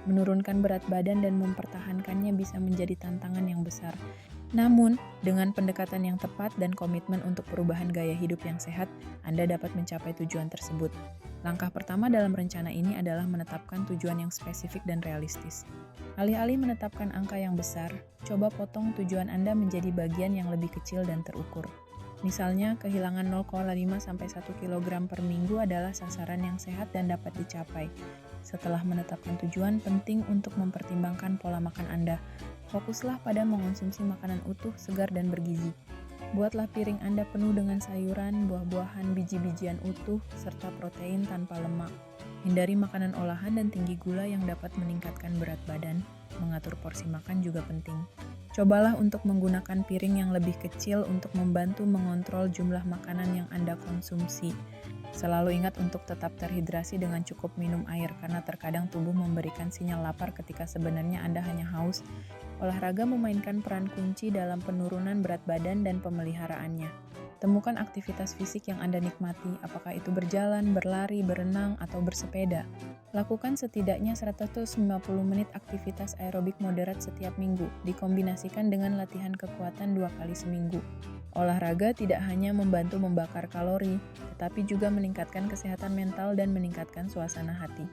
Menurunkan berat badan dan mempertahankannya bisa menjadi tantangan yang besar. Namun, dengan pendekatan yang tepat dan komitmen untuk perubahan gaya hidup yang sehat, Anda dapat mencapai tujuan tersebut. Langkah pertama dalam rencana ini adalah menetapkan tujuan yang spesifik dan realistis. Alih-alih menetapkan angka yang besar, coba potong tujuan Anda menjadi bagian yang lebih kecil dan terukur. Misalnya, kehilangan 0,5-1 kg per minggu adalah sasaran yang sehat dan dapat dicapai. Setelah menetapkan tujuan, penting untuk mempertimbangkan pola makan Anda. Fokuslah pada mengonsumsi makanan utuh, segar, dan bergizi. Buatlah piring Anda penuh dengan sayuran, buah-buahan, biji-bijian utuh, serta protein tanpa lemak. Hindari makanan olahan dan tinggi gula yang dapat meningkatkan berat badan. Mengatur porsi makan juga penting. Cobalah untuk menggunakan piring yang lebih kecil untuk membantu mengontrol jumlah makanan yang Anda konsumsi. Selalu ingat untuk tetap terhidrasi dengan cukup minum air, karena terkadang tubuh memberikan sinyal lapar ketika sebenarnya Anda hanya haus. Olahraga memainkan peran kunci dalam penurunan berat badan dan pemeliharaannya. Temukan aktivitas fisik yang Anda nikmati, apakah itu berjalan, berlari, berenang, atau bersepeda. Lakukan setidaknya 150 menit aktivitas aerobik moderat setiap minggu, dikombinasikan dengan latihan kekuatan 2 kali seminggu. Olahraga tidak hanya membantu membakar kalori, tetapi juga meningkatkan kesehatan mental dan meningkatkan suasana hati.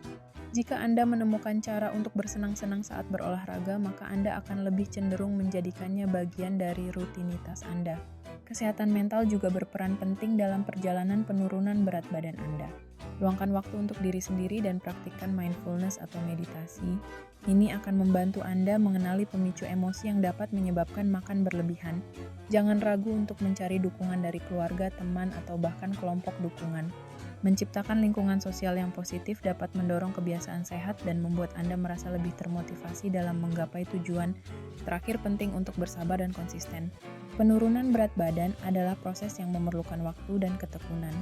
Jika Anda menemukan cara untuk bersenang-senang saat berolahraga, maka Anda akan lebih cenderung menjadikannya bagian dari rutinitas Anda. Kesehatan mental juga berperan penting dalam perjalanan penurunan berat badan Anda. Luangkan waktu untuk diri sendiri dan praktikkan mindfulness atau meditasi. Ini akan membantu Anda mengenali pemicu emosi yang dapat menyebabkan makan berlebihan. Jangan ragu untuk mencari dukungan dari keluarga, teman, atau bahkan kelompok dukungan. Menciptakan lingkungan sosial yang positif dapat mendorong kebiasaan sehat dan membuat Anda merasa lebih termotivasi dalam menggapai tujuan. Terakhir, penting untuk bersabar dan konsisten. Penurunan berat badan adalah proses yang memerlukan waktu dan ketekunan.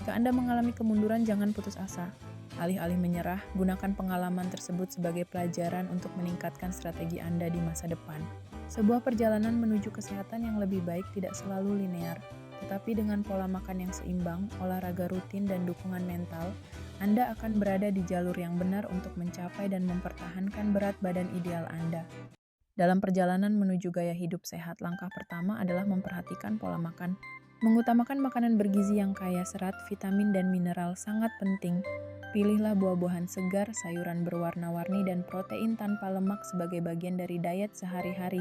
Jika Anda mengalami kemunduran, jangan putus asa. Alih-alih menyerah, gunakan pengalaman tersebut sebagai pelajaran untuk meningkatkan strategi Anda di masa depan. Sebuah perjalanan menuju kesehatan yang lebih baik tidak selalu linear, tetapi dengan pola makan yang seimbang, olahraga rutin, dan dukungan mental, Anda akan berada di jalur yang benar untuk mencapai dan mempertahankan berat badan ideal Anda. Dalam perjalanan menuju gaya hidup sehat, langkah pertama adalah memperhatikan pola makan. Mengutamakan makanan bergizi yang kaya serat, vitamin, dan mineral sangat penting. Pilihlah buah-buahan segar, sayuran berwarna-warni, dan protein tanpa lemak sebagai bagian dari diet sehari-hari.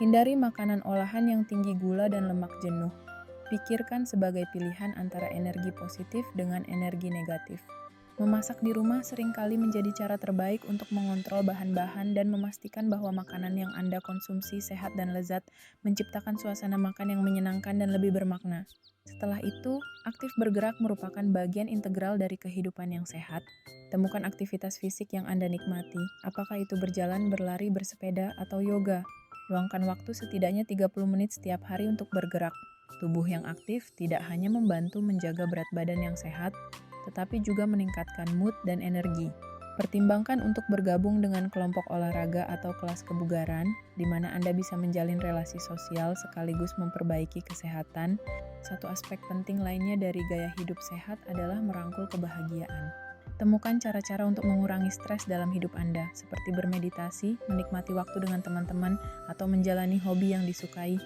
Hindari makanan olahan yang tinggi gula dan lemak jenuh. Pikirkan sebagai pilihan antara energi positif dengan energi negatif. Memasak di rumah seringkali menjadi cara terbaik untuk mengontrol bahan-bahan dan memastikan bahwa makanan yang Anda konsumsi sehat dan lezat, menciptakan suasana makan yang menyenangkan dan lebih bermakna. Setelah itu, aktif bergerak merupakan bagian integral dari kehidupan yang sehat. Temukan aktivitas fisik yang Anda nikmati, apakah itu berjalan, berlari, bersepeda, atau yoga. Luangkan waktu setidaknya 30 menit setiap hari untuk bergerak. Tubuh yang aktif tidak hanya membantu menjaga berat badan yang sehat, tetapi juga meningkatkan mood dan energi. Pertimbangkan untuk bergabung dengan kelompok olahraga atau kelas kebugaran, di mana Anda bisa menjalin relasi sosial sekaligus memperbaiki kesehatan. Satu aspek penting lainnya dari gaya hidup sehat adalah merangkul kebahagiaan. Temukan cara-cara untuk mengurangi stres dalam hidup Anda, seperti bermeditasi, menikmati waktu dengan teman-teman, atau menjalani hobi yang disukai.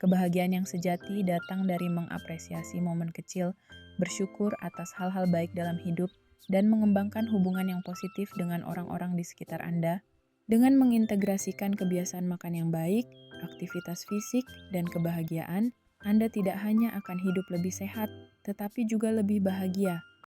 Kebahagiaan yang sejati datang dari mengapresiasi momen kecil, bersyukur atas hal-hal baik dalam hidup, dan mengembangkan hubungan yang positif dengan orang-orang di sekitar Anda. Dengan mengintegrasikan kebiasaan makan yang baik, aktivitas fisik, dan kebahagiaan, Anda tidak hanya akan hidup lebih sehat, tetapi juga lebih bahagia.